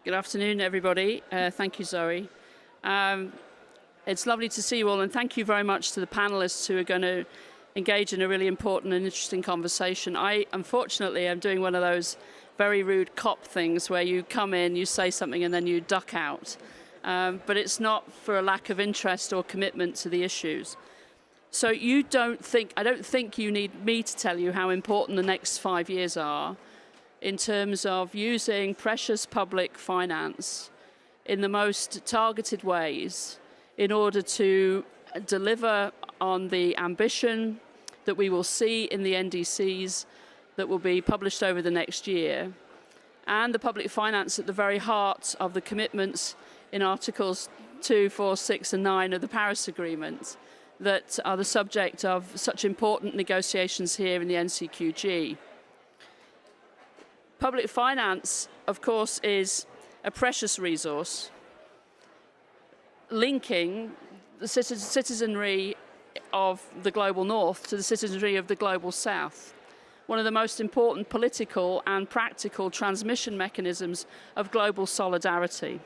Good afternoon, everybody. Thank you, Zoe. It's lovely to see you all, and thank you very much to the panelists who are going to engage in a really important and interesting conversation. I, unfortunately, am doing one of those very rude COP things where you come in, you say something, and then you duck out. But it's not for a lack of interest or commitment to the issues. So I don't think you need me to tell you how important the next 5 years are in terms of using precious public finance in the most targeted ways in order to deliver on the ambition that we will see in the NDCs that will be published over the next year, and the public finance at the very heart of the commitments in Articles 2, 4, 6 and 9 of the Paris Agreement that are the subject of such important negotiations here in the NCQG. Public finance, of course, is a precious resource linking the citizenry of the global north to the citizenry of the global south. One of the most important political and practical transmission mechanisms of global solidarity.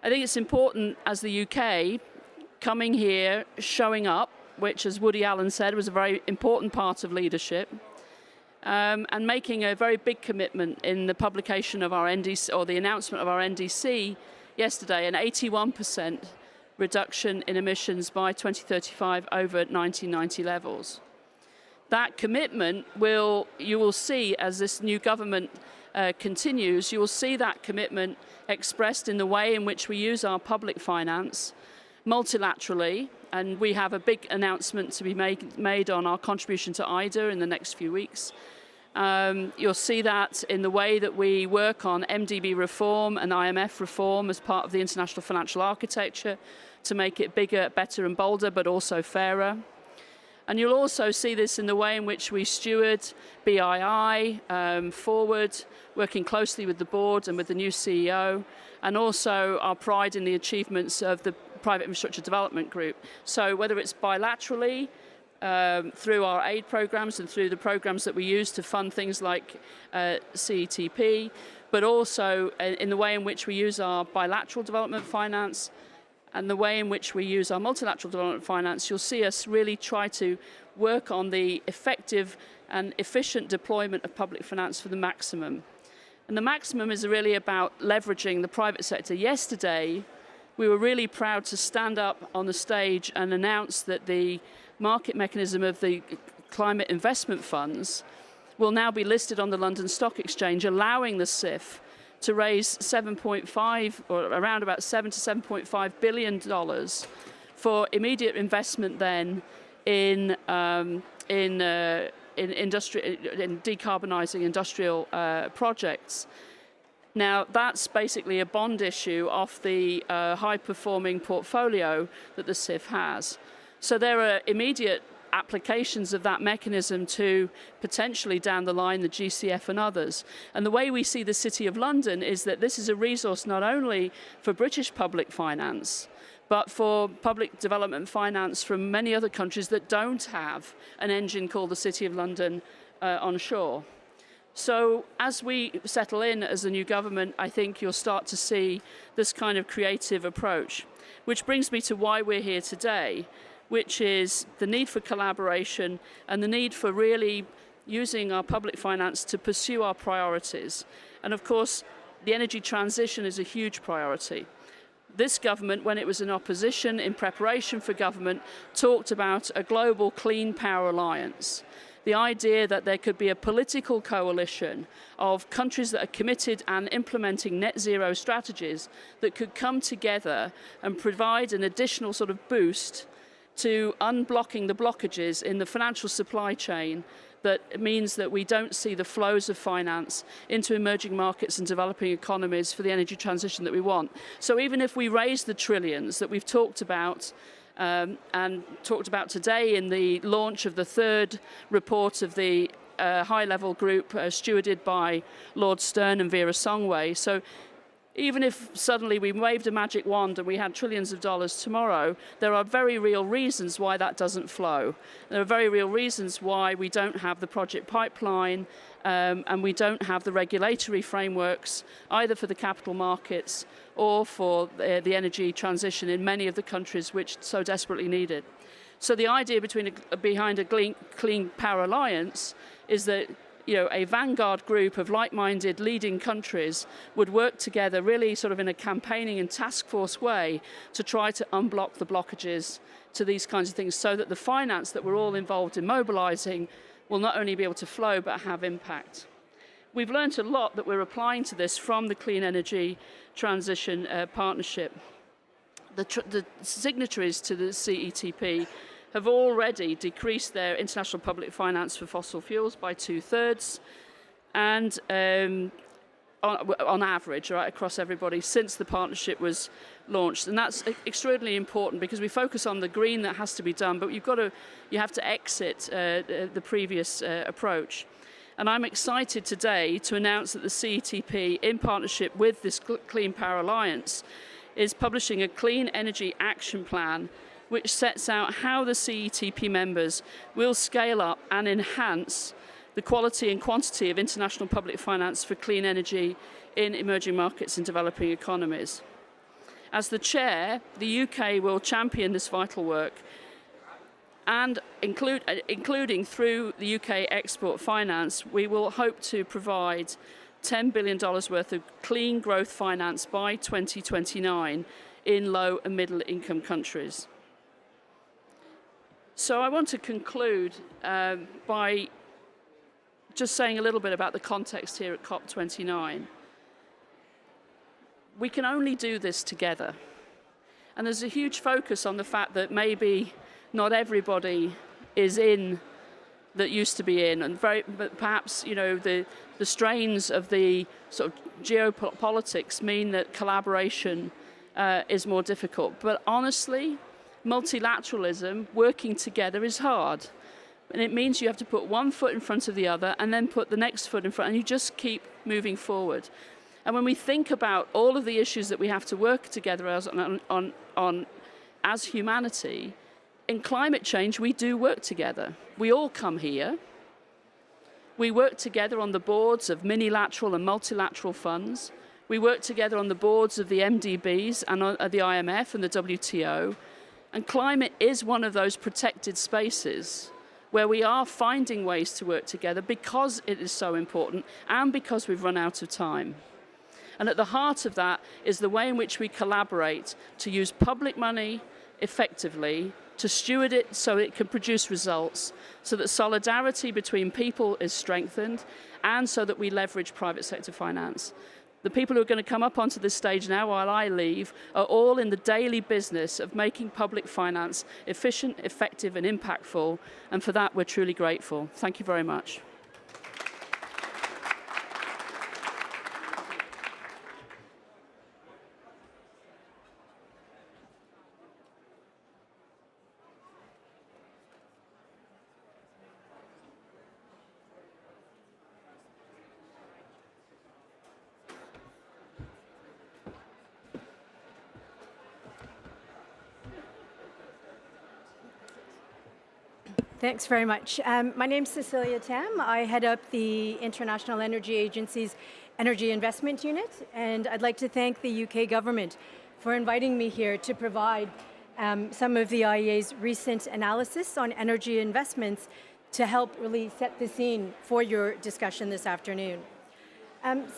I think it's important as the UK coming here, showing up, which as Woody Allen said was a very important part of leadership, and making a very big commitment in the publication of our NDC, or the announcement of our NDC yesterday, an 81% reduction in emissions by 2035 over 1990 levels. That commitment you will see as this new government continues, you will see that commitment expressed in the way in which we use our public finance multilaterally, and we have a big announcement to be made on our contribution to IDA in the next few weeks. You'll see that in the way that we work on MDB reform and IMF reform as part of the international financial architecture to make it bigger, better and bolder, but also fairer. And you'll also see this in the way in which we steward BII forward, working closely with the board and with the new CEO, and also our pride in the achievements of the Private Infrastructure Development Group. So whether it's bilaterally, through our aid programs and through the programs that we use to fund things like CETP, but also in the way in which we use our bilateral development finance and the way in which we use our multilateral development finance, you'll see us really try to work on the effective and efficient deployment of public finance for the maximum. And the maximum is really about leveraging the private sector. Yesterday, we were really proud to stand up on the stage and announce that the market mechanism of the climate investment funds will now be listed on the London Stock Exchange, allowing the CIF to raise 7.5 or around about $7 to $7.5 billion for immediate investment then in decarbonising industrial projects. Now, that's basically a bond issue off the high-performing portfolio that the CIF has. So there are immediate applications of that mechanism to potentially down the line the GCF and others. And the way we see the City of London is that this is a resource not only for British public finance, but for public development finance from many other countries that don't have an engine called the City of London onshore. So as we settle in as a new government, I think you'll start to see this kind of creative approach, which brings me to why we're here today, which is the need for collaboration and the need for really using our public finance to pursue our priorities. And of course, the energy transition is a huge priority. This government, when it was in opposition, in preparation for government, talked about a global clean power alliance. The idea that there could be a political coalition of countries that are committed and implementing net zero strategies that could come together and provide an additional sort of boost to unblocking the blockages in the financial supply chain that means that we don't see the flows of finance into emerging markets and developing economies for the energy transition that we want. So even if we raise the trillions that we've talked about and talked about today in the launch of the third report of the high-level group stewarded by Lord Stern and Vera Songway. So even if suddenly we waved a magic wand and we had trillions of dollars tomorrow, there are very real reasons why that doesn't flow. There are very real reasons why we don't have the project pipeline and we don't have the regulatory frameworks either for the capital markets or for the energy transition in many of the countries which so desperately need it. So the idea behind a Clean Power Alliance is that a vanguard group of like-minded leading countries would work together really sort of in a campaigning and task force way to try to unblock the blockages to these kinds of things so that the finance that we're all involved in mobilizing will not only be able to flow but have impact. We've learned a lot that we're applying to this from the Clean Energy Transition Partnership. The signatories to the CETP have already decreased their international public finance for fossil fuels by 2/3, and on average, right, across everybody since the partnership was launched. And that's extraordinarily important because we focus on the green that has to be done, but you have to exit the previous approach. And I'm excited today to announce that the CETP, in partnership with this Clean Power Alliance, is publishing a Clean Energy Action Plan which sets out how the CETP members will scale up and enhance the quality and quantity of international public finance for clean energy in emerging markets and developing economies. As the chair, the UK will champion this vital work, and including through the UK export finance, we will hope to provide $10 billion worth of clean growth finance by 2029 in low and middle income countries. So I want to conclude by just saying a little bit about the context here at COP29. We can only do this together. And there's a huge focus on the fact that maybe not everybody is in that used to be in, and but perhaps the strains of the sort of geopolitics mean that collaboration is more difficult. But honestly, multilateralism, working together, is hard. And it means you have to put one foot in front of the other and then put the next foot in front, and you just keep moving forward. And when we think about all of the issues that we have to work together on as humanity, in climate change, we do work together. We all come here. We work together on the boards of minilateral and multilateral funds. We work together on the boards of the MDBs and the IMF and the WTO. And climate is one of those protected spaces where we are finding ways to work together because it is so important and because we've run out of time. And at the heart of that is the way in which we collaborate to use public money effectively, to steward it so it can produce results, so that solidarity between people is strengthened, and so that we leverage private sector finance. The people who are going to come up onto this stage now while I leave are all in the daily business of making public finance efficient, effective, and impactful, and for that we're truly grateful. Thank you very much. Thanks very much. My name's Cecilia Tam. I head up the International Energy Agency's Energy Investment Unit, and I'd like to thank the UK government for inviting me here to provide some of the IEA's recent analysis on energy investments to help really set the scene for your discussion this afternoon.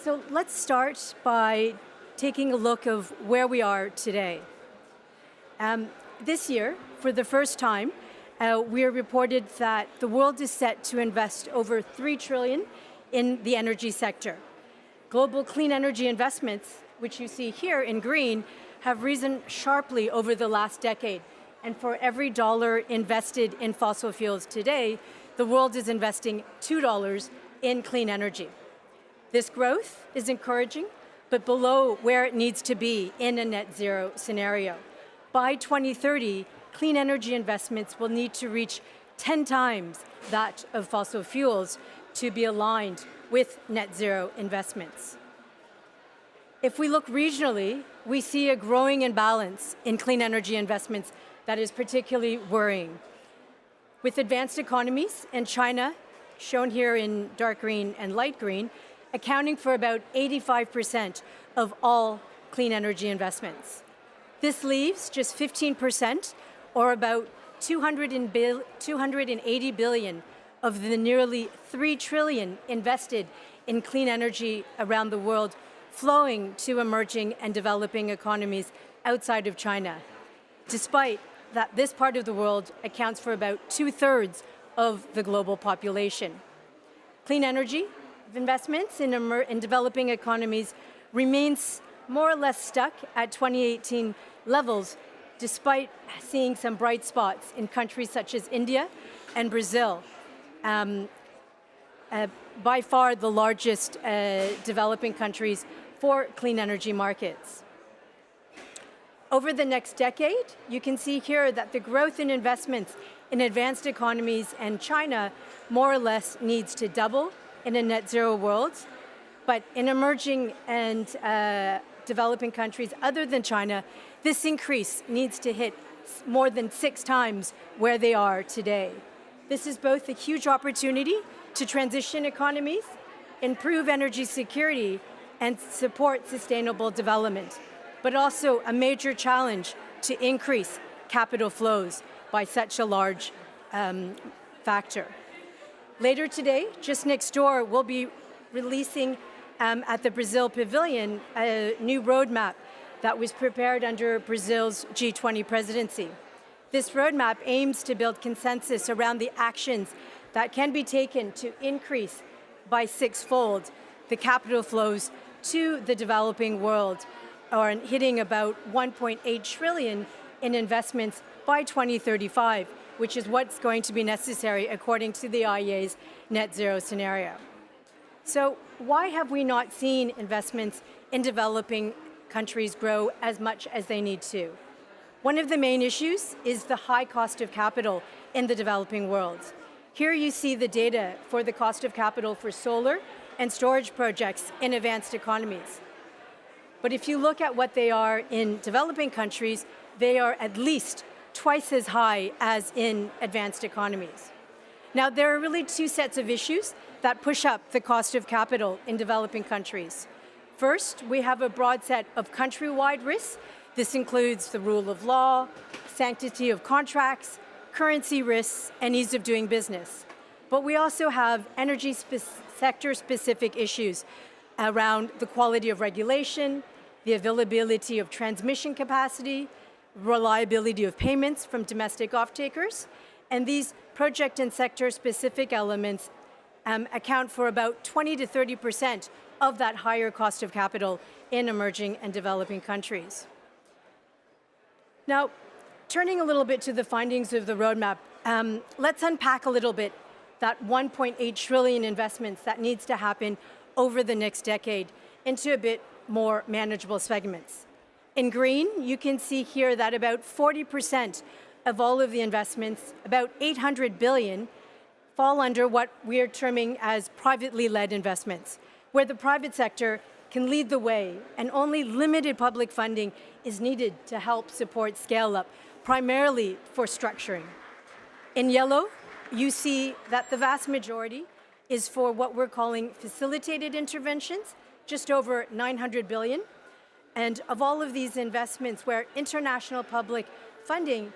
So let's start by taking a look of where we are today. This year, for the first time, we are reported that the world is set to invest over $3 trillion in the energy sector. Global clean energy investments, which you see here in green, have risen sharply over the last decade. And for every dollar invested in fossil fuels today, the world is investing $2 in clean energy. This growth is encouraging, but below where it needs to be in a net zero scenario. By 2030, clean energy investments will need to reach 10 times that of fossil fuels to be aligned with net zero investments. If we look regionally, we see a growing imbalance in clean energy investments that is particularly worrying. With advanced economies and China, shown here in dark green and light green, accounting for about 85% of all clean energy investments. This leaves just 15%, or about 280 billion of the nearly 3 trillion invested in clean energy around the world, flowing to emerging and developing economies outside of China, despite that this part of the world accounts for about 2/3 of the global population. Clean energy investments in developing economies remains more or less stuck at 2018 levels, despite seeing some bright spots in countries such as India and Brazil, by far the largest developing countries for clean energy markets. Over the next decade, you can see here that the growth in investments in advanced economies and China more or less needs to double in a net zero world. But in emerging and developing countries other than China, this increase needs to hit more than 6 times where they are today. This is both a huge opportunity to transition economies, improve energy security, and support sustainable development, but also a major challenge to increase capital flows by such a large factor. Later today, just next door, we'll be releasing at the Brazil Pavilion a new roadmap that was prepared under Brazil's G20 presidency. This roadmap aims to build consensus around the actions that can be taken to increase by 6-fold the capital flows to the developing world, or hitting about 1.8 trillion in investments by 2035, which is what's going to be necessary according to the IEA's net zero scenario. So why have we not seen investments in developing countries grow as much as they need to? One of the main issues is the high cost of capital in the developing world. Here you see the data for the cost of capital for solar and storage projects in advanced economies. But if you look at what they are in developing countries, they are at least twice as high as in advanced economies. Now, there are really 2 sets of issues that push up the cost of capital in developing countries. First, we have a broad set of country-wide risks. This includes the rule of law, sanctity of contracts, currency risks, and ease of doing business. But we also have energy sector-specific issues around the quality of regulation, the availability of transmission capacity, reliability of payments from domestic off-takers, and these project and sector-specific elements account for about 20 to 30% of that higher cost of capital in emerging and developing countries. Now, turning a little bit to the findings of the roadmap, let's unpack a little bit that 1.8 trillion investments that needs to happen over the next decade into a bit more manageable segments. In green, you can see here that about 40% of all of the investments, about 800 billion, fall under what we are terming as privately led investments, where the private sector can lead the way and only limited public funding is needed to help support scale-up, primarily for structuring. In yellow, you see that the vast majority is for what we're calling facilitated interventions, just over 900 billion. And of all of these investments where international public funding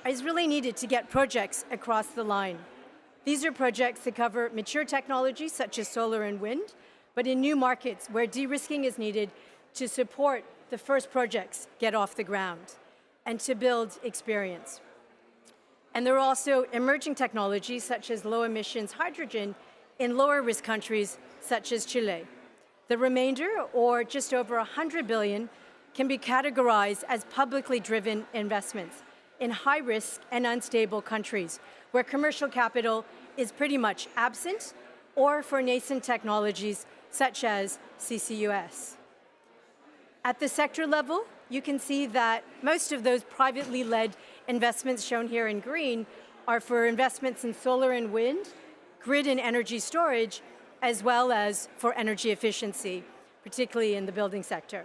is really needed to get projects across the line. These are projects that cover mature technologies such as solar and wind, but in new markets where de-risking is needed to support the first projects get off the ground and to build experience. And there are also emerging technologies such as low emissions hydrogen in lower risk countries such as Chile. The remainder, or just over 100 billion, can be categorized as publicly driven investments in high risk and unstable countries where commercial capital is pretty much absent, or for nascent technologies such as CCUS. At the sector level, you can see that most of those privately led investments shown here in green are for investments in solar and wind, grid and energy storage, as well as for energy efficiency, particularly in the building sector.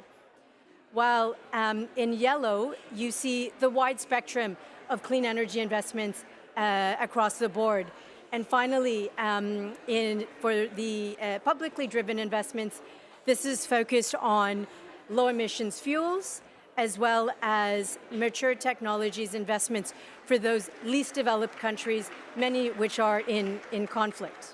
While in yellow, you see the wide spectrum of clean energy investments across the board. And finally, for the publicly driven investments, this is focused on low emissions fuels, as well as mature technologies investments for those least developed countries, many which are in conflict.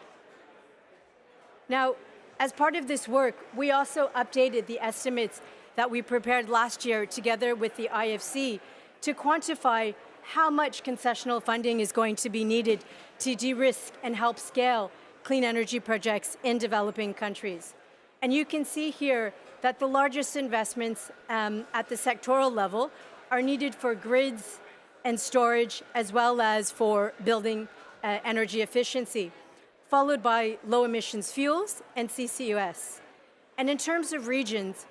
Now, as part of this work, we also updated the estimates that we prepared last year together with the IFC to quantify how much concessional funding is going to be needed to de-risk and help scale clean energy projects in developing countries. And you can see here that the largest investments at the sectoral level are needed for grids and storage, as well as for building energy efficiency, followed by low emissions fuels and CCUS. And in terms of regions,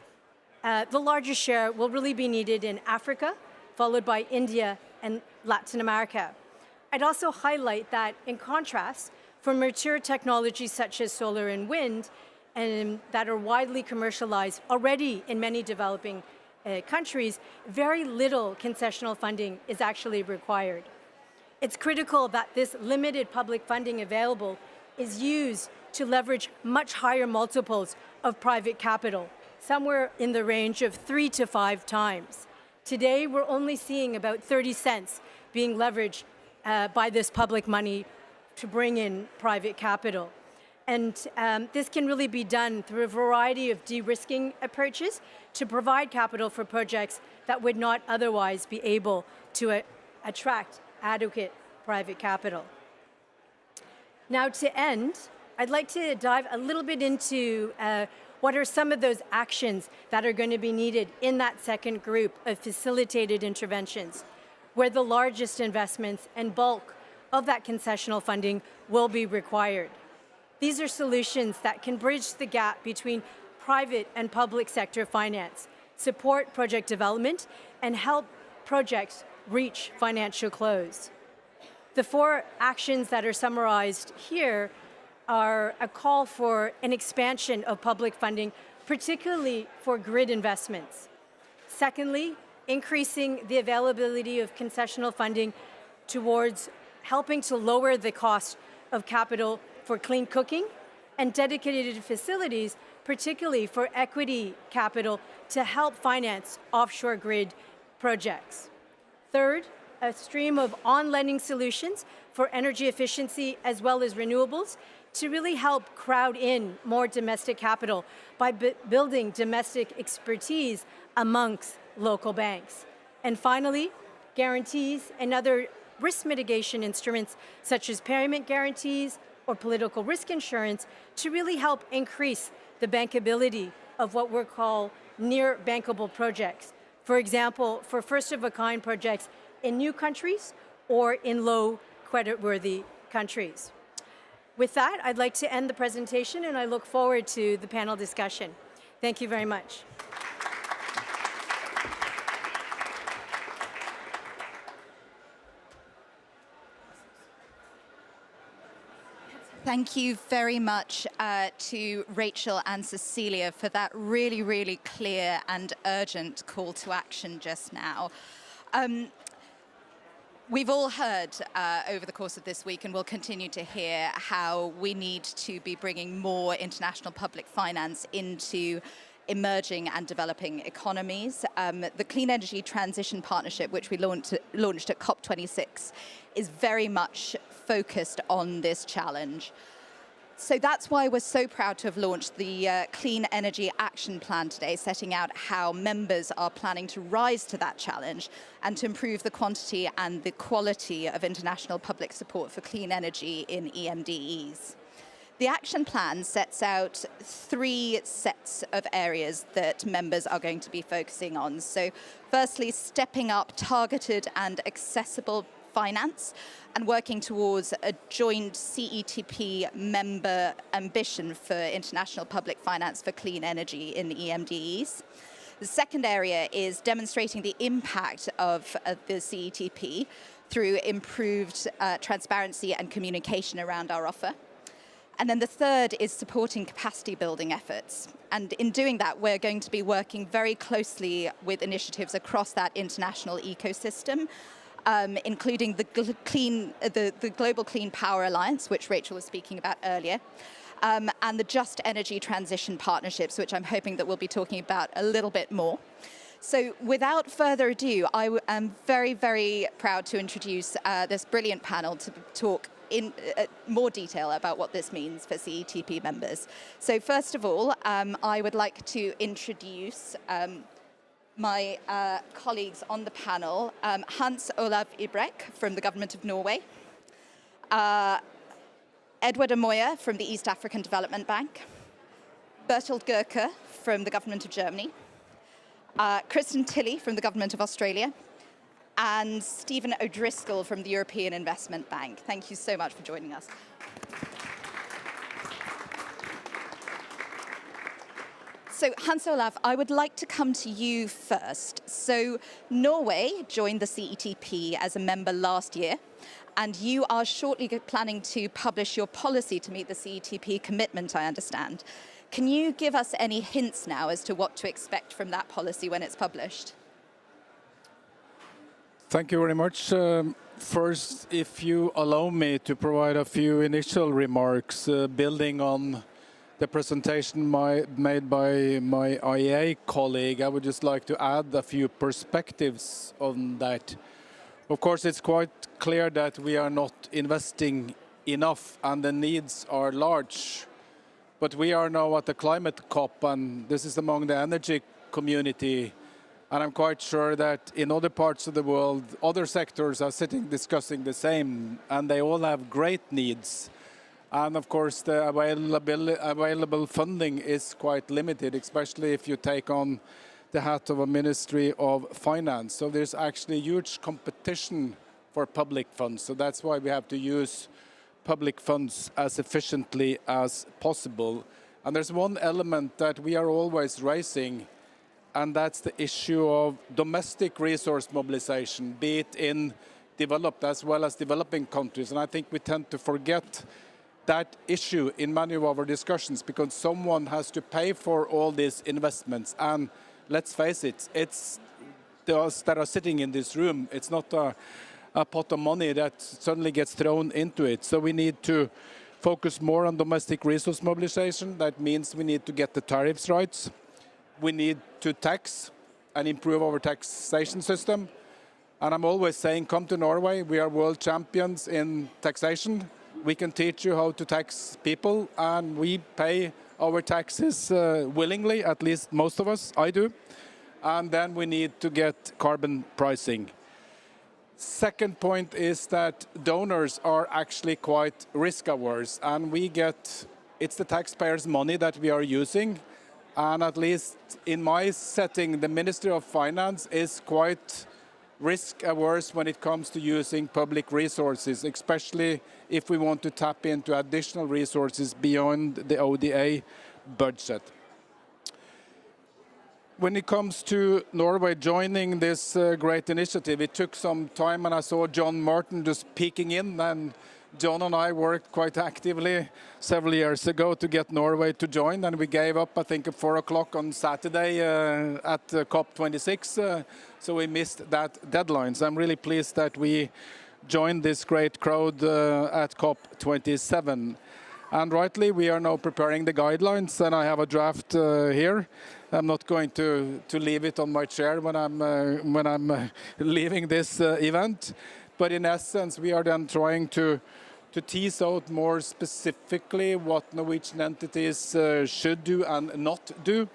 the largest share will really be needed in Africa, followed by India and Latin America. I'd also highlight that, in contrast, for mature technologies such as solar and wind, and that are widely commercialized already in many developing countries, very little concessional funding is actually required. It's critical that this limited public funding available is used to leverage much higher multiples of private capital, somewhere in the range of 3 to 5 times. Today, we're only seeing about 30 cents being leveraged by this public money to bring in private capital. And this can really be done through a variety of de-risking approaches to provide capital for projects that would not otherwise be able to attract adequate private capital. Now, to end, I'd like to dive a little bit into what are some of those actions that are going to be needed in that second group of facilitated interventions, where the largest investments and bulk of that concessional funding will be required. These are solutions that can bridge the gap between private and public sector finance, support project development, and help projects reach financial close. The 4 actions that are summarized here are a call for an expansion of public funding, particularly for grid investments. Secondly, increasing the availability of concessional funding towards helping to lower the cost of capital for clean cooking, and dedicated facilities, particularly for equity capital, to help finance offshore grid projects. Third, a stream of on-lending solutions for energy efficiency as well as renewables to really help crowd in more domestic capital by building domestic expertise amongst local banks. And finally, guarantees and other risk mitigation instruments such as payment guarantees or political risk insurance to really help increase the bankability of what we call near bankable projects. For example, for first-of-a-kind projects in new countries or in low creditworthy countries. With that, I'd like to end the presentation, and I look forward to the panel discussion. Thank you very much. Thank you very much to Rachel and Cecilia for that really, really clear and urgent call to action just now. We've all heard over the course of this week, and will continue to hear, how we need to be bringing more international public finance into emerging and developing economies. The Clean Energy Transition Partnership, which we launched at COP29, is very much focused on this challenge. So that's why we're so proud to have launched the Clean Energy Action Plan today, setting out how members are planning to rise to that challenge and to improve the quantity and the quality of international public support for clean energy in EMDEs. The action plan sets out 3 sets of areas that members are going to be focusing on. So firstly, stepping up targeted and accessible finance and working towards a joint CETP member ambition for international public finance for clean energy in EMDEs. The second area is demonstrating the impact of the CETP through improved transparency and communication around our offer. And then the third is supporting capacity building efforts. And in doing that, we're going to be working very closely with initiatives across that international ecosystem, including the Global Clean Power Alliance, which Rachel was speaking about earlier, and the Just Energy Transition Partnerships, which I'm hoping that we'll be talking about a little bit more. So without further ado, I am very, very proud to introduce this brilliant panel to talk in more detail about what this means for CETP members. So first of all, I would like to introduce my colleagues on the panel, Hans Olav Ibrek from the Government of Norway, Edward Amoya from the East African Development Bank, Bertolt Gerke from the Government of Germany, Kristen Tilley from the Government of Australia, and Stephen O'Driscoll from the European Investment Bank. Thank you so much for joining us. So Hans Olav, I would like to come to you first. So Norway joined the CETP as a member last year, and you are shortly planning to publish your policy to meet the CETP commitment, I understand. Can you give us any hints now as to what to expect from that policy when it's published? Thank you very much. First, if you allow me to provide a few initial remarks, building on the presentation made by my IEA colleague, I would just like to add a few perspectives on that. Of course, it's quite clear that we are not investing enough and the needs are large. But we are now at the climate COP, and this is among the energy community. And I'm quite sure that in other parts of the world, other sectors are sitting discussing the same, and they all have great needs. And of course, the available funding is quite limited, especially if you take on the hat of a Ministry of Finance. So there's actually huge competition for public funds. So that's why we have to use public funds as efficiently as possible. And there's one element that we are always raising, and that's the issue of domestic resource mobilization, be it in developed as well as developing countries. And I think we tend to forget that issue in many of our discussions because someone has to pay for all these investments. And let's face it, it's those that are sitting in this room. It's not a pot of money that suddenly gets thrown into it. So we need to focus more on domestic resource mobilization. That means we need to get the tariffs right. We need to tax and improve our taxation system. And I'm always saying, come to Norway. We are world champions in taxation. We can teach you how to tax people, and we pay our taxes willingly, at least most of us, I do. And then we need to get carbon pricing. Second point is that donors are actually quite risk-averse, and it's the taxpayers' money that we are using. And at least in my setting, the Ministry of Finance is quite risk-averse when it comes to using public resources, especially if we want to tap into additional resources beyond the ODA budget. When it comes to Norway joining this great initiative, it took some time, and I saw John Martin just peeking in, and John and I worked quite actively several years ago to get Norway to join, and we gave up, I think, at 4 o'clock on Saturday at COP29, so we missed that deadline. So I'm really pleased that we joined this great crowd at COP27. And rightly, we are now preparing the guidelines, and I have a draft here. I'm not going to leave it on my chair when I'm leaving this event. But in essence, we are then trying to tease out more specifically what Norwegian entities should do and not do.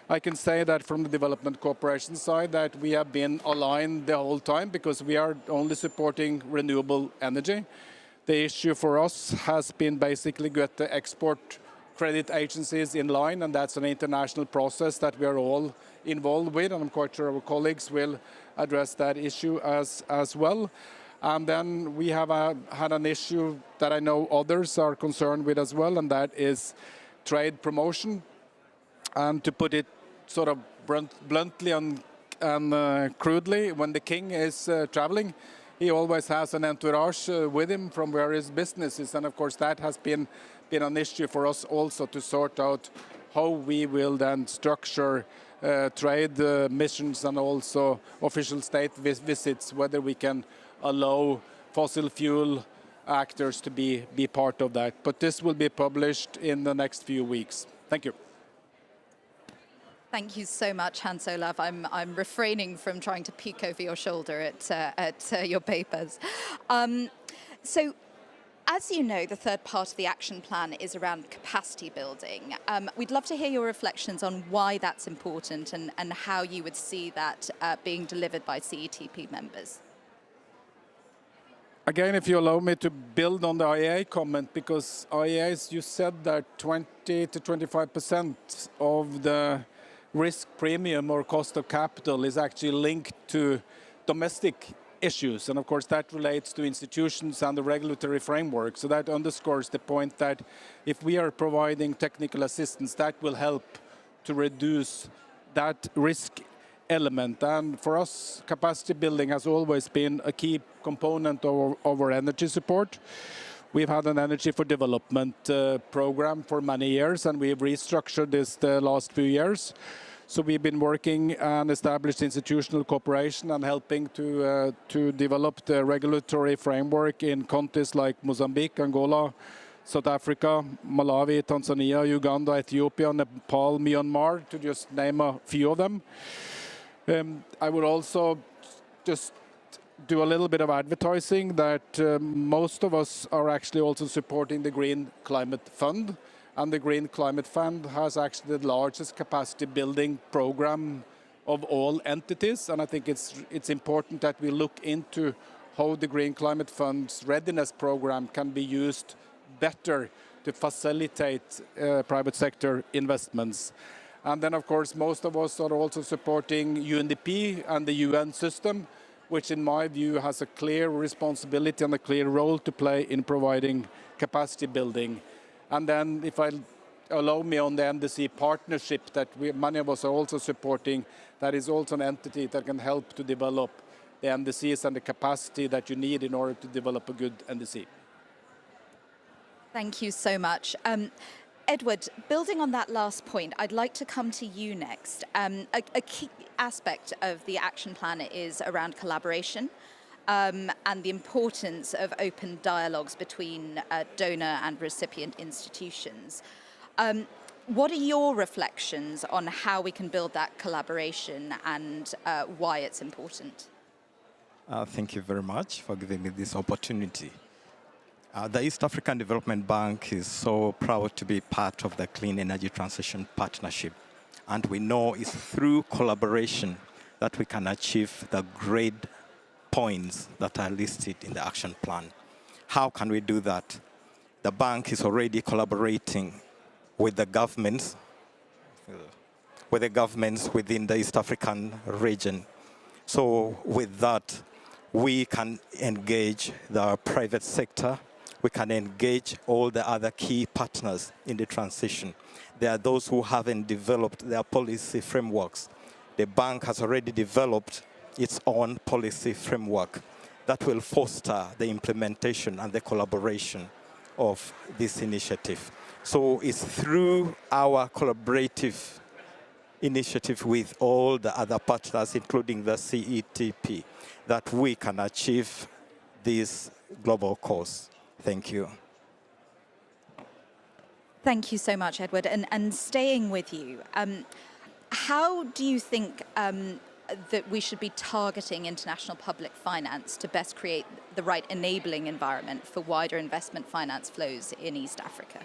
I can say that from the development cooperation side that we have been aligned the whole time because we are only supporting renewable energy. The issue for us has been basically get the export credit agencies in line, and that's an international process that we are all involved with, and I'm quite sure our colleagues will address that issue as well. And then we have had an issue that I know others are concerned with as well, and that is trade promotion. And to put it sort of bluntly and crudely, when the king is traveling, he always has an entourage with him from various businesses, and of course that has been been an issue for us also to sort out how we will then structure trade missions and also official state visits, whether we can allow fossil fuel actors to be part of that. But this will be published in the next few weeks. Thank you. Thank you so much, Hans Olav. I'm refraining from trying to peek over your shoulder at your papers. So, as you know, the third part of the action plan is around capacity building. We'd love to hear your reflections on why that's important and how you would see that being delivered by CETP members. Again, if you allow me to build on the IEA comment, because IEAs, you said that 20 to 25% of the risk premium or cost of capital is actually linked to domestic issues. And of course, that relates to institutions and the regulatory framework. So that underscores the point that if we are providing technical assistance, that will help to reduce that risk element. And for us, capacity building has always been a key component of our energy support. We've had an energy for development program for many years, and we've restructured this the last few years. So we've been working and established institutional cooperation and helping to develop the regulatory framework in countries like Mozambique, Angola, South Africa, Malawi, Tanzania, Uganda, Ethiopia, Nepal, Myanmar, to just name a few of them. I would also just do a little bit of advertising that most of us are actually also supporting the Green Climate Fund. And the Green Climate Fund has actually the largest capacity building program of all entities. And I think it's important that we look into how the Green Climate Fund's readiness program can be used better to facilitate private sector investments. And then, of course, most of us are also supporting UNDP and the UN system, which in my view has a clear responsibility and a clear role to play in providing capacity building. And then, if I allow me on the NDC partnership that many of us are also supporting, that is also an entity that can help to develop the NDCs and the capacity that you need in order to develop a good NDC. Thank you so much. Edward, building on that last point, I'd like to come to you next. A key aspect of the action plan is around collaboration and the importance of open dialogues between donor and recipient institutions. What are your reflections on how we can build that collaboration and why it's important? Thank you very much for giving me this opportunity. The East African Development Bank is so proud to be part of the Clean Energy Transition Partnership. And we know it's through collaboration that we can achieve the great points that are listed in the action plan. How can we do that? The bank is already collaborating with the governments, within the East African region. So with that, we can engage the private sector. We can engage all the other key partners in the transition. There are those who haven't developed their policy frameworks. The bank has already developed its own policy framework that will foster the implementation and the collaboration of this initiative. So it's through our collaborative initiative with all the other partners, including the CETP, that we can achieve this global cause. Thank you. Thank you so much, Edward. And staying with you, how do you think that we should be targeting international public finance to best create the right enabling environment for wider investment finance flows in East Africa?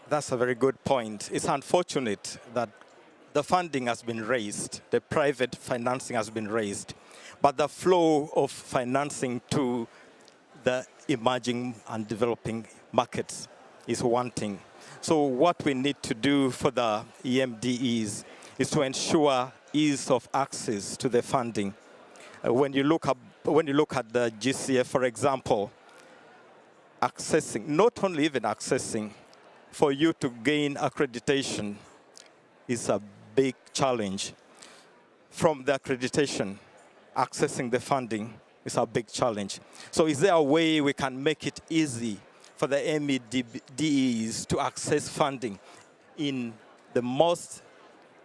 That's a very good point. It's unfortunate that the funding has been raised, the private financing has been raised, but the flow of financing to the emerging and developing markets is wanting. So what we need to do for the EMDEs is to ensure ease of access to the funding. When you look at the GCF, for example, accessing, not only even accessing, for you to gain accreditation is a big challenge. From the accreditation, accessing the funding is a big challenge. So is there a way we can make it easy for the MEDEs to access funding in the most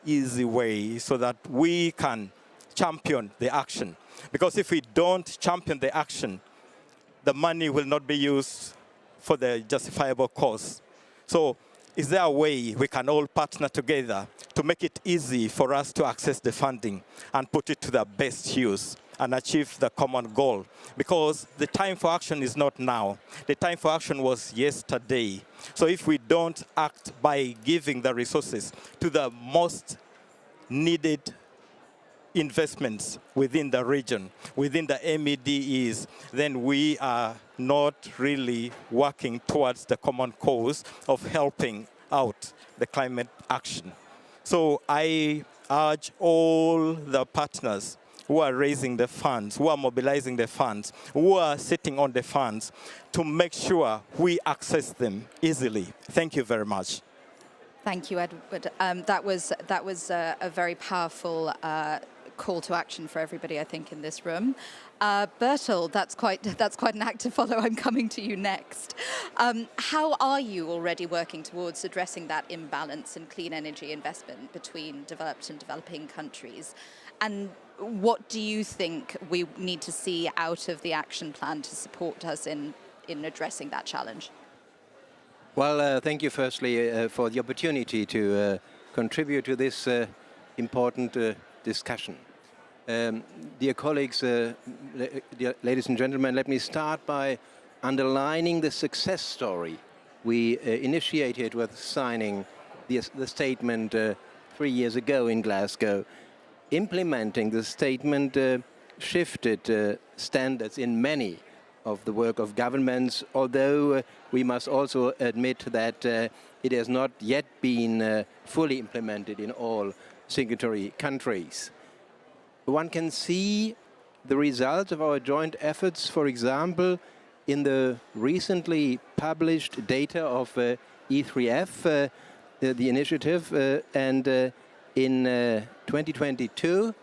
easy way so that we can champion the action. Because if we don't champion the action, the money will not be used for the justifiable cause. So is there a way we can all partner together to make it easy for us to access the funding and put it to the best use and achieve the common goal? Because the time for action is not now. The time for action was yesterday. So if we don't act by giving the resources to the most needed investments within the region, within the MEDEs, then we are not really working towards the common cause of helping out the climate action. So I urge all the partners who are raising the funds, who are mobilizing the funds, who are sitting on the funds, to make sure we access them easily. Thank you very much. Thank you, Edward. That was a very powerful call to action for everybody, I think, in this room. Bertel, that's quite an act to follow. I'm coming to you next. How are you already working towards addressing that imbalance in clean energy investment between developed and developing countries? And what do you think we need to see out of the action plan to support us in addressing that challenge? Well, thank you firstly for the opportunity to contribute to this important discussion. Dear colleagues, dear ladies and gentlemen, let me start by underlining the success story we initiated with signing the statement 3 years ago in Glasgow. Implementing the statement shifted standards in many of the work of governments, although we must also admit that it has not yet been fully implemented in all signatory countries. One can see the results of our joint efforts, for example, in the recently published data of E3F, the initiative, and in 2022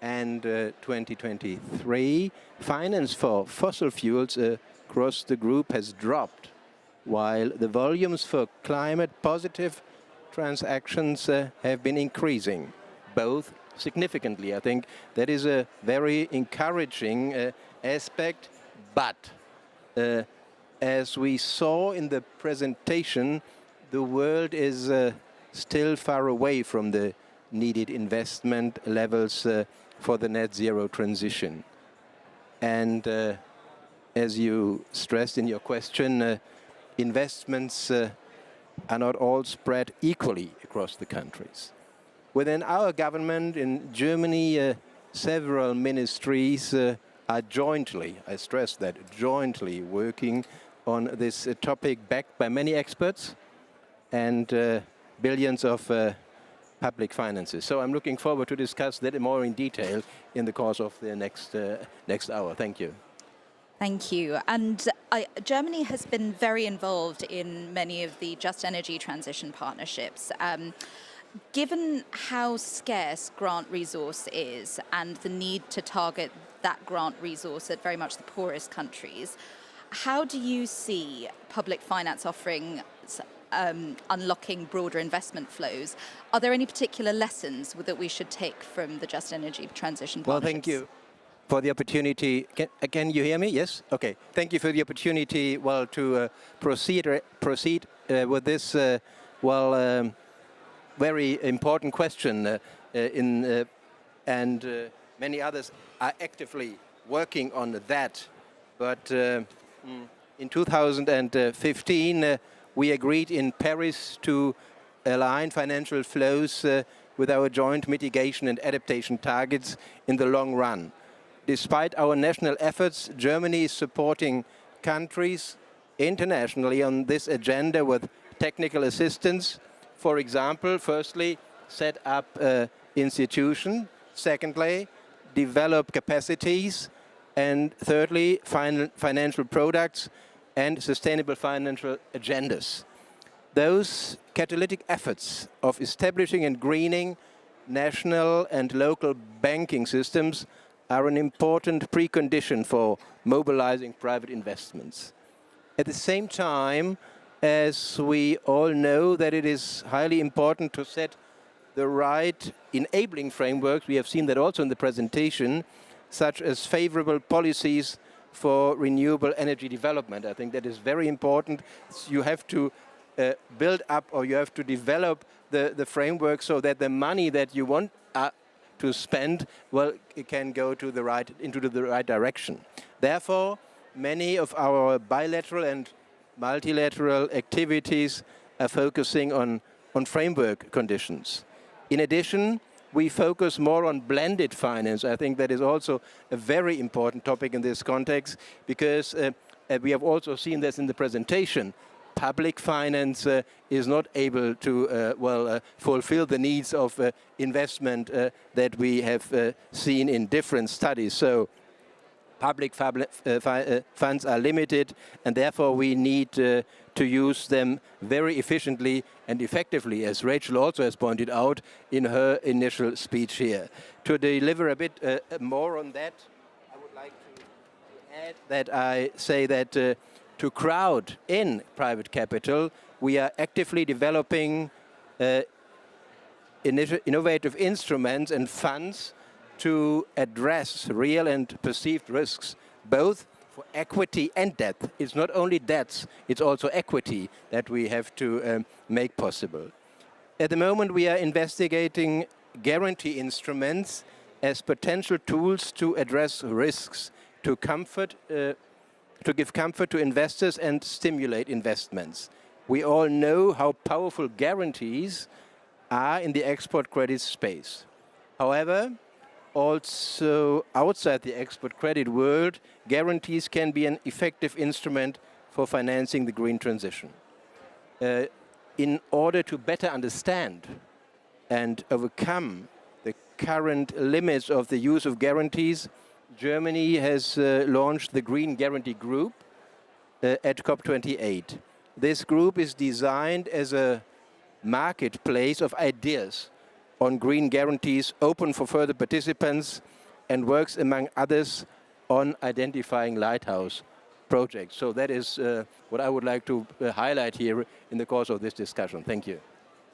and 2023, finance for fossil fuels across the group has dropped, while the volumes for climate-positive transactions have been increasing, both significantly. I think that is a very encouraging aspect, but as we saw in the presentation, the world is still far away from the needed investment levels for the net zero transition. And as you stressed in your question, investments are not all spread equally across the countries. Within our government in Germany, several ministries are jointly, I stress that, jointly working on this topic, backed by many experts and billions of public finances. So I'm looking forward to discuss that more in detail in the course of the next hour. Thank you. Thank you. And Germany has been very involved in many of the just energy transition partnerships. Given how scarce grant resource is and the need to target that grant resource at very much the poorest countries, how do you see public finance offering unlocking broader investment flows? Are there any particular lessons that we should take from the just energy transition partnerships? Well, thank you for the opportunity. Can you hear me? Yes? Okay. Thank you for the opportunity, well, to proceed with this, very important question, and many others are actively working on that. But in 2015, we agreed in Paris to align financial flows with our joint mitigation and adaptation targets in the long run. Despite our national efforts, Germany is supporting countries internationally on this agenda with technical assistance. For example, firstly, set up institutions. Secondly, develop capacities. And thirdly, financial products and sustainable financial agendas. Those catalytic efforts of establishing and greening national and local banking systems are an important precondition for mobilizing private investments. At the same time, as we all know that it is highly important to set the right enabling frameworks, we have seen that also in the presentation, such as favorable policies for renewable energy development. I think that is very important. You have to build up, or you have to develop the framework so that the money that you want to spend, well, it can go to into the right direction. Therefore, many of our bilateral and multilateral activities are focusing on framework conditions. In addition, we focus more on blended finance. I think that is also a very important topic in this context, because we have also seen this in the presentation. Public finance is not able to fulfill the needs of investment that we have seen in different studies. So public funds are limited, and therefore we need to use them very efficiently and effectively, as Rachel also has pointed out in her initial speech here. To deliver a bit more on that, I would like to add that I say that to crowd in private capital, we are actively developing innovative instruments and funds to address real and perceived risks, both for equity and debt. It's not only debts, it's also equity that we have to make possible. At the moment, we are investigating guarantee instruments as potential tools to address risks, to give comfort to investors and stimulate investments. We all know how powerful guarantees are in the export credit space. However, also outside the export credit world, guarantees can be an effective instrument for financing the green transition. In order to better understand and overcome the current limits of the use of guarantees, Germany has launched the Green Guarantee Group at COP28. This group is designed as a marketplace of ideas on green guarantees, open for further participants, and works, among others, on identifying lighthouse projects. So that is what I would like to highlight here in the course of this discussion. Thank you.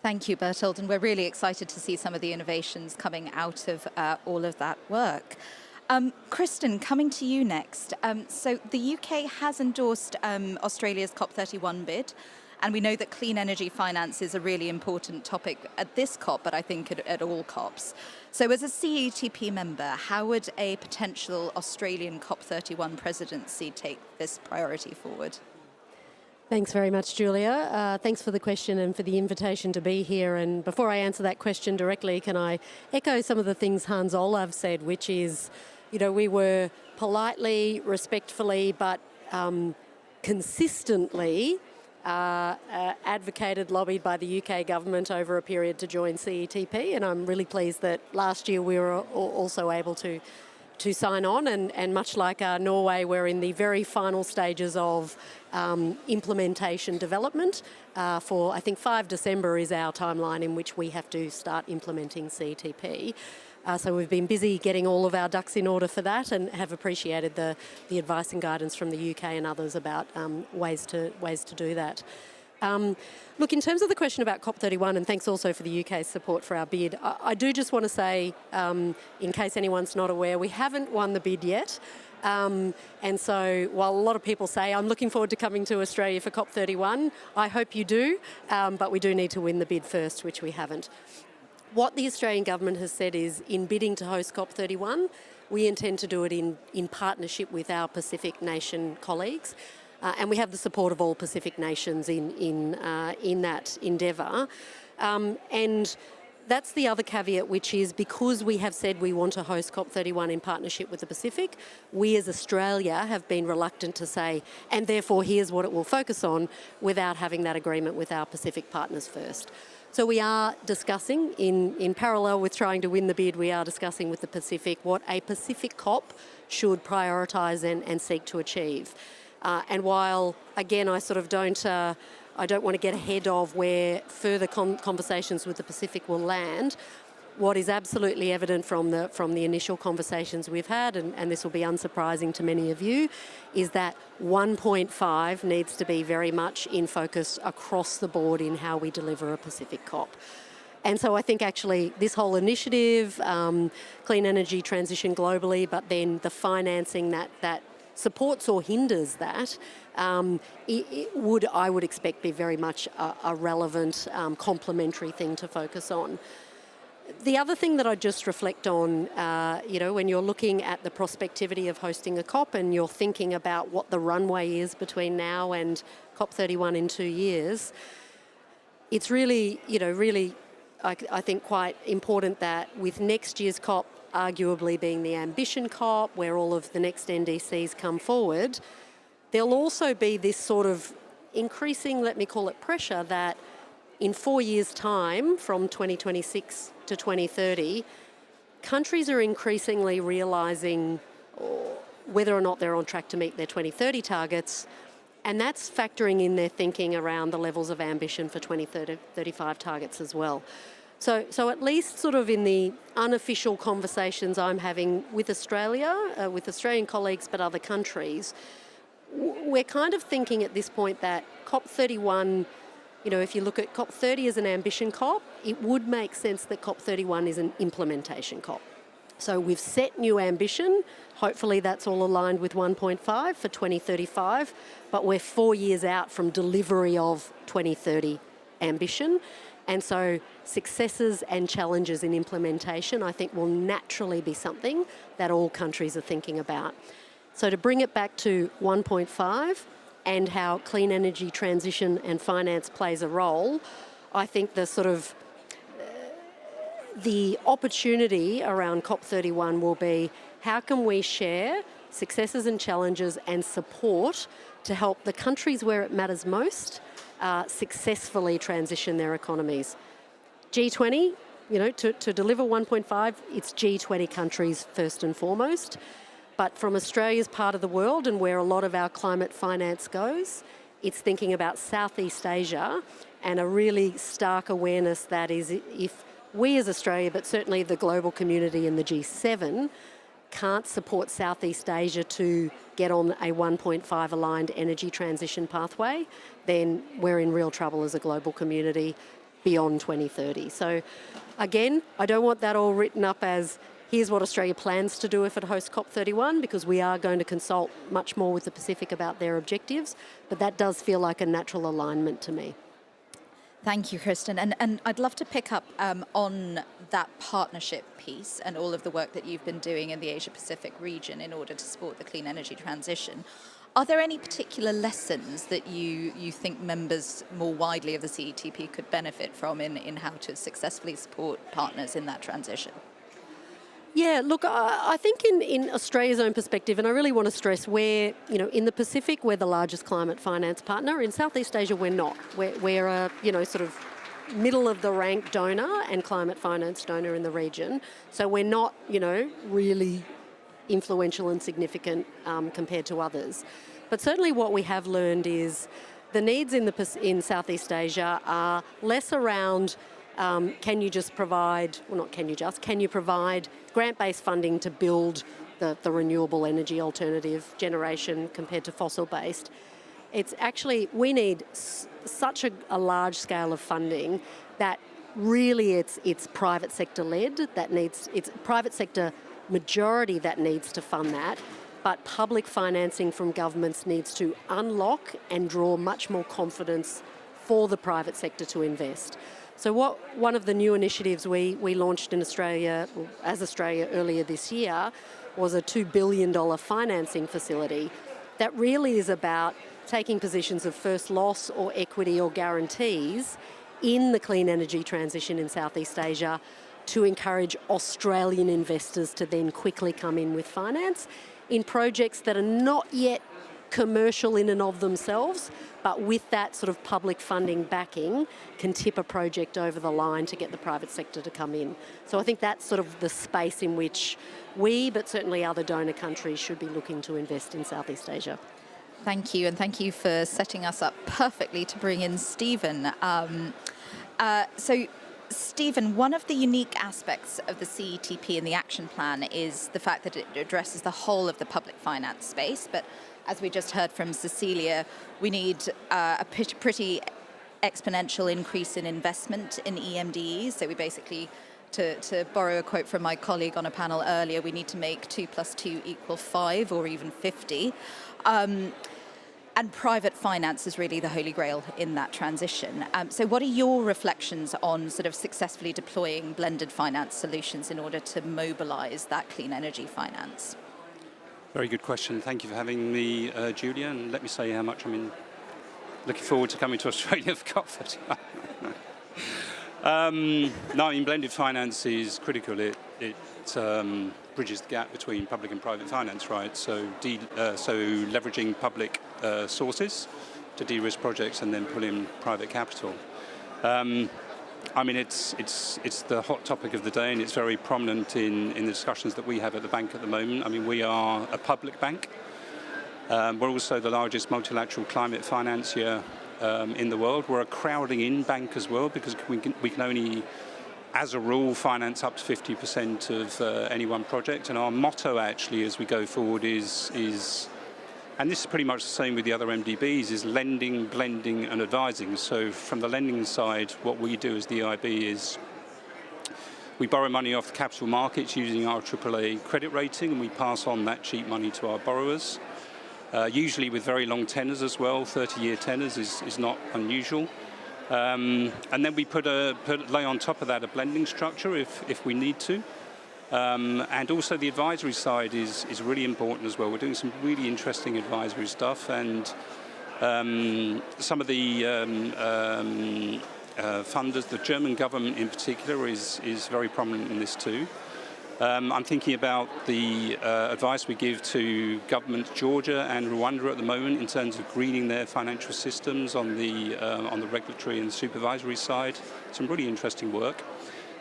Thank you, Bertold, and we're really excited to see some of the innovations coming out of all of that work. Kristen, coming to you next. So the UK has endorsed Australia's COP31 bid, and we know that clean energy finance is a really important topic at this COP, but I think at all COPs. So as a CETP member, how would a potential Australian COP31 presidency take this priority forward? Thanks very much, Julia. Thanks for the question and for the invitation to be here. And before I answer that question directly, can I echo some of the things Hans Olav said, which is, you know, we were politely, respectfully, but consistently advocated, lobbied by the UK government over a period to join CETP, and I'm really pleased that last year we were also able to sign on, and much like Norway, we're in the very final stages of implementation development for, I think, 5 December is our timeline in which we have to start implementing CETP. So we've been busy getting all of our ducks in order for that, and have appreciated the advice and guidance from the UK and others about ways to do that. Look, in terms of the question about COP31, and thanks also for the UK's support for our bid, I do just want to say, in case anyone's not aware, we haven't won the bid yet. And so while a lot of people say, I'm looking forward to coming to Australia for COP31, I hope you do, but we do need to win the bid first, which we haven't. What the Australian government has said is, in bidding to host COP31, we intend to do it in partnership with our Pacific nation colleagues. And we have the support of all Pacific nations in that endeavour. And that's the other caveat, which is because we have said we want to host COP31 in partnership with the Pacific, we as Australia have been reluctant to say, and therefore here's what it will focus on, without having that agreement with our Pacific partners first. So we are discussing, in parallel with trying to win the bid, we are discussing with the Pacific what a Pacific COP should prioritise and seek to achieve. And while, again, I don't want to get ahead of where further conversations with the Pacific will land, what is absolutely evident from the initial conversations we've had, and this will be unsurprising to many of you, is that 1.5 needs to be very much in focus across the board in how we deliver a Pacific COP. And so I think actually this whole initiative, clean energy transition globally, but then the financing that supports or hinders that, I would expect be very much a relevant complementary thing to focus on. The other thing that I just reflect on, when you're looking at the prospectivity of hosting a COP and you're thinking about what the runway is between now and COP31 in 2 years, it's really, I think quite important that with next year's COP arguably being the ambition COP, where all of the next NDCs come forward, there'll also be this sort of increasing, let me call it pressure, that in 4 years' time, from 2026 to 2030, countries are increasingly realising whether or not they're on track to meet their 2030 targets, and that's factoring in their thinking around the levels of ambition for 2035 targets as well. So at least sort of in the unofficial conversations I'm having with Australia, with Australian colleagues, but other countries, we're kind of thinking at this point that COP31, if you look at COP30 as an ambition COP, it would make sense that COP31 is an implementation COP. So we've set new ambition. Hopefully that's all aligned with 1.5 for 2035, but we're 4 years out from delivery of 2030 ambition. And so successes and challenges in implementation, I think, will naturally be something that all countries are thinking about. So to bring it back to 1.5 and how clean energy transition and finance plays a role, I think the sort of the opportunity around COP31 will be how can we share successes and challenges and support to help the countries where it matters most successfully transition their economies. G20, to deliver 1.5, it's G20 countries first and foremost. But from Australia's part of the world and where a lot of our climate finance goes, it's thinking about Southeast Asia and a really stark awareness that is if we as Australia, but certainly the global community and the G7, can't support Southeast Asia to get on a 1.5 aligned energy transition pathway, then we're in real trouble as a global community beyond 2030. So again, I don't want that all written up as here's what Australia plans to do if it hosts COP31, because we are going to consult much more with the Pacific about their objectives, but that does feel like a natural alignment to me. Thank you, Kristen. And I'd love to pick up on that partnership piece and all of the work that you've been doing in the Asia-Pacific region in order to support the clean energy transition. Are there any particular lessons that you think members more widely of the CETP could benefit from in how to successfully support partners in that transition? Yeah, look, I think in Australia's own perspective, and I really want to stress where, in the Pacific, we're the largest climate finance partner. In Southeast Asia, we're not. We're a, sort of middle of the rank donor and climate finance donor in the region. So we're not, really influential and significant compared to others. But certainly what we have learned is the needs in Southeast Asia are less around can you provide grant-based funding to build the renewable energy alternative generation compared to fossil-based? It's actually, we need such a large scale of funding that really it's private sector led, it's private sector majority that needs to fund that, but public financing from governments needs to unlock and draw much more confidence for the private sector to invest. So one of the new initiatives we launched in Australia earlier this year was a $2 billion financing facility that really is about taking positions of first loss or equity or guarantees in the clean energy transition in Southeast Asia to encourage Australian investors to then quickly come in with finance in projects that are not yet commercial in and of themselves, but with that sort of public funding backing can tip a project over the line to get the private sector to come in. So I think that's sort of the space in which we, but certainly other donor countries, should be looking to invest in Southeast Asia. Thank you, and thank you for setting us up perfectly to bring in Stephen. So Stephen, one of the unique aspects of the CETP and the action plan is the fact that it addresses the whole of the public finance space. But as we just heard from Cecilia, we need a pretty exponential increase in investment in EMDEs. So we basically, to borrow a quote from my colleague on a panel earlier, we need to make 2 + 2 = 5 or even 50. And private finance is really the holy grail in that transition. So what are your reflections on sort of successfully deploying blended finance solutions in order to mobilize that clean energy finance? Very good question. Thank you for having me, Julia. And let me say how much I'm looking forward to coming to Australia for COP29. No, I mean, blended finance is critical. It bridges the gap between public and private finance, right? So leveraging public sources to de-risk projects and then pull in private capital. I mean, it's the hot topic of the day, and it's very prominent in the discussions that we have at the bank at the moment. I mean, we are a public bank. We're also the largest multilateral climate financier in the world. We're a crowding in bank as well, because we can only, as a rule, finance up to 50% of any one project. And our motto actually as we go forward is, and this is pretty much the same with the other MDBs, is lending, blending and advising. So from the lending side, what we do as the EIB is we borrow money off the capital markets using our AAA credit rating, and we pass on that cheap money to our borrowers. Usually with very long tenors as well. 30-year tenors is not unusual. And then we lay on top of that a blending structure if we need to. And also the advisory side is really important as well. We're doing some really interesting advisory stuff, and some of the funders, the German government in particular, is very prominent in this too. I'm thinking about the advice we give to governments Georgia and Rwanda at the moment in terms of greening their financial systems on the regulatory and supervisory side. Some really interesting work.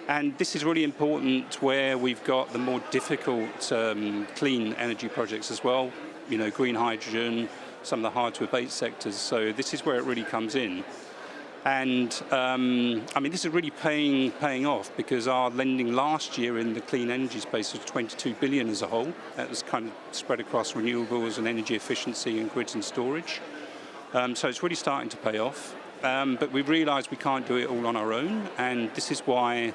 And this is really important where we've got the more difficult clean energy projects as well, you know, green hydrogen, some of the hard to abate sectors. So this is where it really comes in. And I mean, this is really paying off, because our lending last year in the clean energy space was 22 billion as a whole. That was kind of spread across renewables and energy efficiency and grids and storage. So it's really starting to pay off. But we've realized we can't do it all on our own. And this is why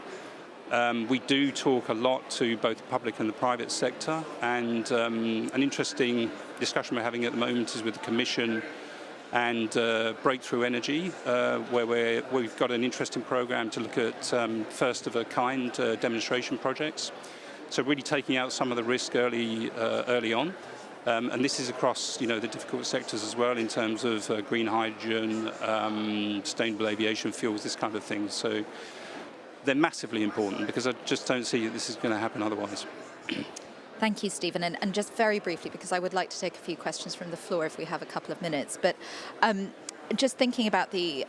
we do talk a lot to both the public and the private sector. And an interesting discussion we're having at the moment is with the Commission and Breakthrough Energy, where we've got an interesting program to look at first-of-a-kind demonstration projects. So really taking out some of the risk early on. And this is across, you know, the difficult sectors as well in terms of green hydrogen, sustainable aviation fuels, this kind of thing. So they're massively important, because I just don't see that this is going to happen otherwise. Thank you, Stephen. And just very briefly, because I would like to take a few questions from the floor if we have a couple of minutes, but just thinking about the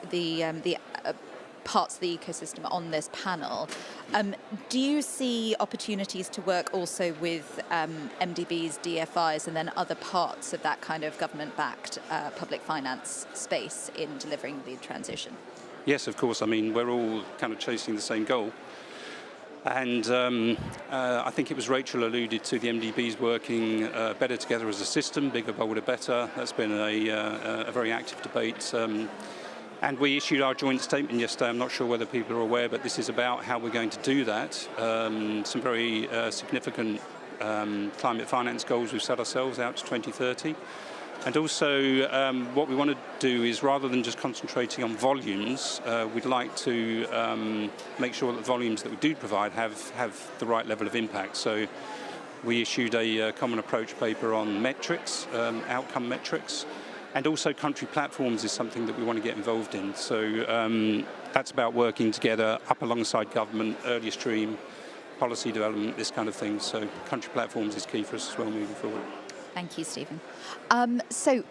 parts of the ecosystem on this panel, do you see opportunities to work also with MDBs, DFIs, and then other parts of that kind of government-backed public finance space in delivering the transition? Yes, of course. I mean, we're all kind of chasing the same goal. And I think it was Rachel alluded to the MDBs working better together as a system, bigger, bolder, better. That's been a very active debate. And we issued our joint statement yesterday. I'm not sure whether people are aware, but this is about how we're going to do that. Some very significant climate finance goals we've set ourselves out to 2030. And also what we want to do is, rather than just concentrating on volumes, we'd like to make sure that the volumes that we do provide have the right level of impact. So we issued a common approach paper on metrics, outcome metrics, and also country platforms is something that we want to get involved in. So that's about working together up alongside government, early stream, policy development, this kind of thing. So country platforms is key for us as well moving forward. Thank you, Stephen. So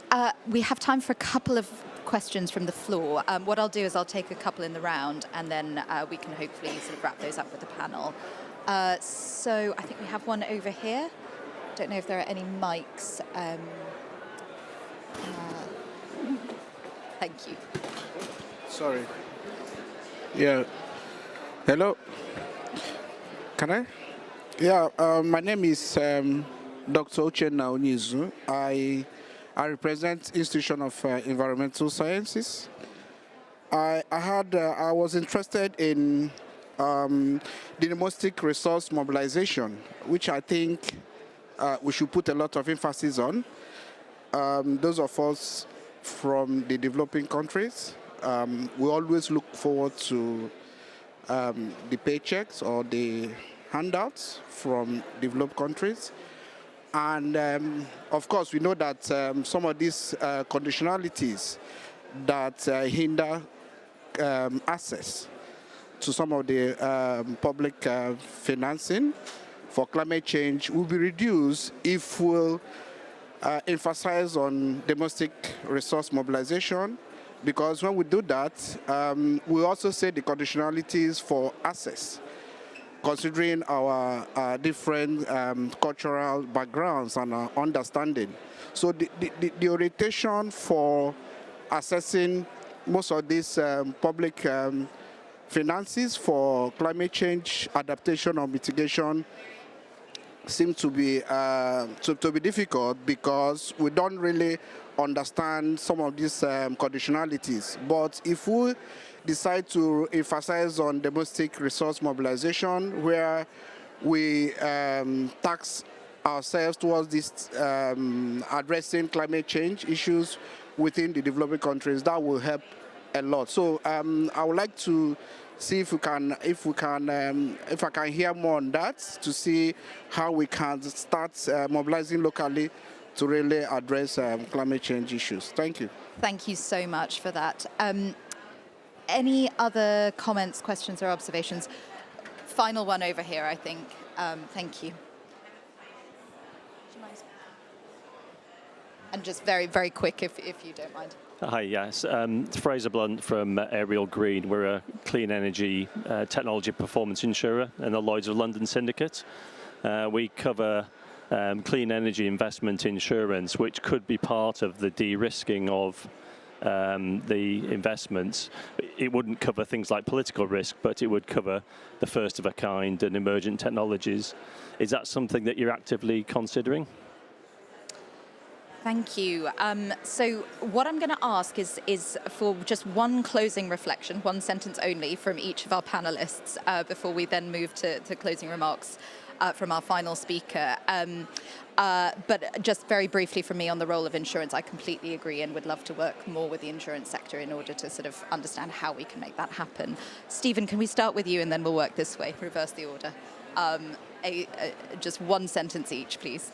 we have time for a couple of questions from the floor. What I'll do is I'll take a couple in the round, and then we can hopefully sort of wrap those up with the panel. So I think we have one over here. Don't know if there are any mics. Thank you. Sorry. Yeah. Hello. Can I? Yeah, my name is Dr. Uchenna Onizu. I represent Institution of Environmental Sciences. I was interested in the domestic resource mobilization, which I think we should put a lot of emphasis on. Those of us from the developing countries, we always look forward to the paychecks or the handouts from developed countries. And of course, we know that some of these conditionalities that hinder access to some of the public financing for climate change will be reduced if we'll emphasize on domestic resource mobilization, because when we do that, we also set the conditionalities for access, considering our different cultural backgrounds and our understanding. So the orientation for assessing most of these public finances for climate change adaptation or mitigation seem to be difficult, because we don't really understand some of these conditionalities. But if we decide to emphasize on domestic resource mobilization, where we tax ourselves towards this addressing climate change issues within the developing countries, that will help a lot. So I would like to see if I can hear more on that, to see how we can start mobilizing locally to really address climate change issues. Thank you. Thank you so much for that. Any other comments, questions, or observations? Final one over here, I think. Thank you. And just very, very quick, if you don't mind. Hi, yes. It's Fraser Blunt from Ariel Green. We're a clean energy technology performance insurer in the Lloyd's of London syndicate. We cover clean energy investment insurance, which could be part of the de-risking of the investments. It wouldn't cover things like political risk, but it would cover the first of a kind and emergent technologies. Is that something that you're actively considering? Thank you. So what I'm going to ask is for just one closing reflection, one sentence only from each of our panelists before we then move to closing remarks from our final speaker. But just very briefly from me on the role of insurance, I completely agree and would love to work more with the insurance sector in order to sort of understand how we can make that happen. Stephen, can we start with you and then we'll work this way, reverse the order. Just one sentence each, please.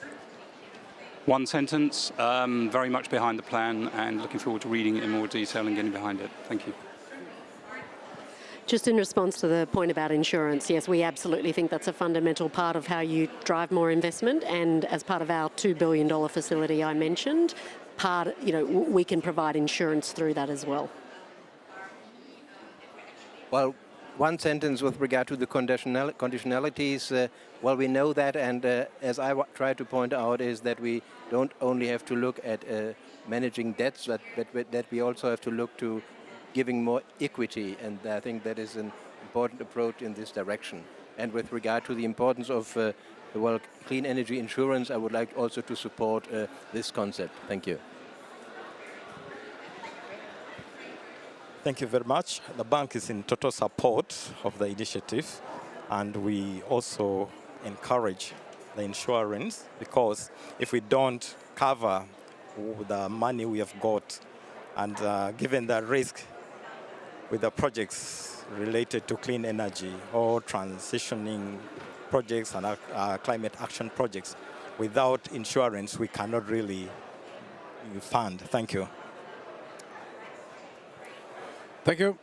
One sentence, very much behind the plan and looking forward to reading it in more detail and getting behind it. Thank you. Just in response to the point about insurance, yes, we absolutely think that's a fundamental part of how you drive more investment, and as part of our $2 billion facility I mentioned, we can provide insurance through that as well. Well, one sentence with regard to the conditionalities. Well, we know that, and as I tried to point out, is that we don't only have to look at managing debts, but that we also have to look to giving more equity, and I think that is an important approach in this direction. And with regard to the importance of clean energy insurance, I would like also to support this concept. Thank you. Thank you very much. The bank is in total support of the initiative, and we also encourage the insurance, because if we don't cover the money we have got, and given the risk with the projects related to clean energy or transitioning projects and climate action projects, without insurance, we cannot really fund. Thank you. Thank you.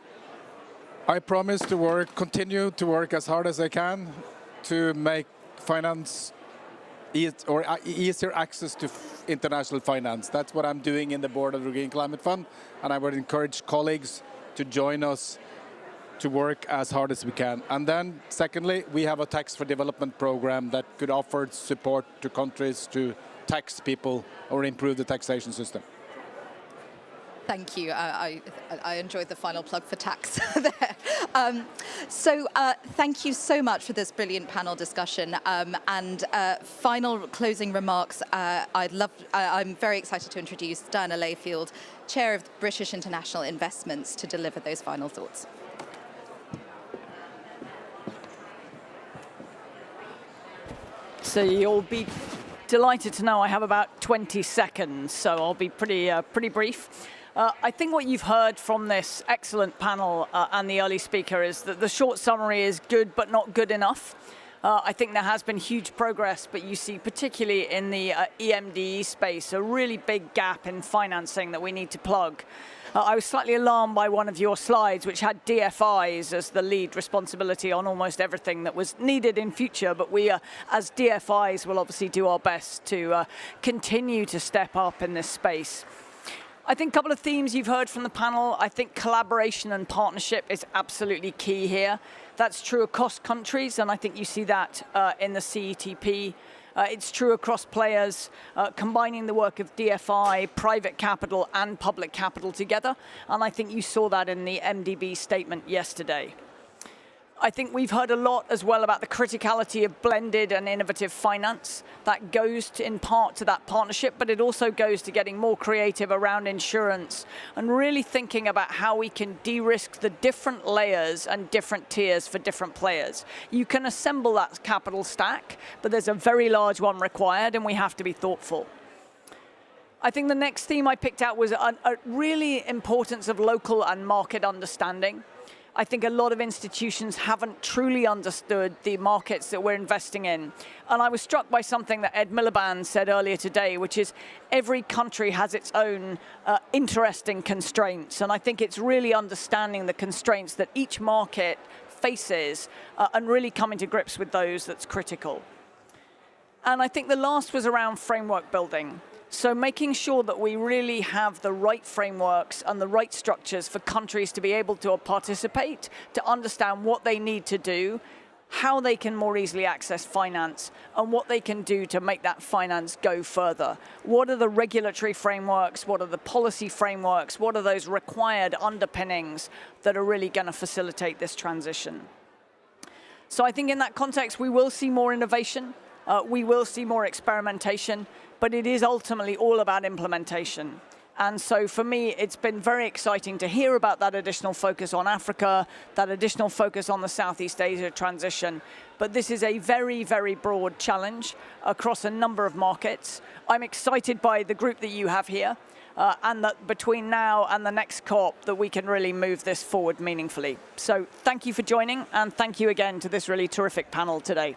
I promise to continue to work as hard as I can to make finance easier access to international finance. That's what I'm doing in the board of the Green Climate Fund, and I would encourage colleagues to join us to work as hard as we can. And then, secondly, we have a tax for development program that could offer support to countries to tax people or improve the taxation system. Thank you. I enjoyed the final plug for tax there. Thank you so much for this brilliant panel discussion. Final closing remarks. I'm very excited to introduce Diana Layfield, Chair of British International Investments, to deliver those final thoughts. So you'll be delighted to know I have about 20 seconds, so I'll be pretty brief. I think what you've heard from this excellent panel and the early speaker is that the short summary is good but not good enough. I think there has been huge progress, but you see particularly in the EMDE space a really big gap in financing that we need to plug. I was slightly alarmed by one of your slides, which had DFIs as the lead responsibility on almost everything that was needed in future, but we, as DFIs, will obviously do our best to continue to step up in this space. I think a couple of themes you've heard from the panel. I think collaboration and partnership is absolutely key here. That's true across countries, and I think you see that in the CETP. It's true across players, combining the work of DFI, private capital, and public capital together. And I think you saw that in the MDB statement yesterday. I think we've heard a lot as well about the criticality of blended and innovative finance. That goes in part to that partnership, but it also goes to getting more creative around insurance and really thinking about how we can de-risk the different layers and different tiers for different players. You can assemble that capital stack, but there's a very large one required, and we have to be thoughtful. I think the next theme I picked out was a really importance of local and market understanding. I think a lot of institutions haven't truly understood the markets that we're investing in. And I was struck by something that Ed Miliband said earlier today, which is every country has its own interesting constraints. And I think it's really understanding the constraints that each market faces and really coming to grips with those that's critical. And I think the last was around framework building. So making sure that we really have the right frameworks and the right structures for countries to be able to participate, to understand what they need to do, how they can more easily access finance, and what they can do to make that finance go further. What are the regulatory frameworks? What are the policy frameworks? What are those required underpinnings that are really going to facilitate this transition? So I think in that context, we will see more innovation. We will see more experimentation, but it is ultimately all about implementation. And so for me, it's been very exciting to hear about that additional focus on Africa, that additional focus on the Southeast Asia transition. But this is a very, very broad challenge across a number of markets. I'm excited by the group that you have here, and that between now and the next COP, that we can really move this forward meaningfully. So thank you for joining, and thank you again to this really terrific panel today.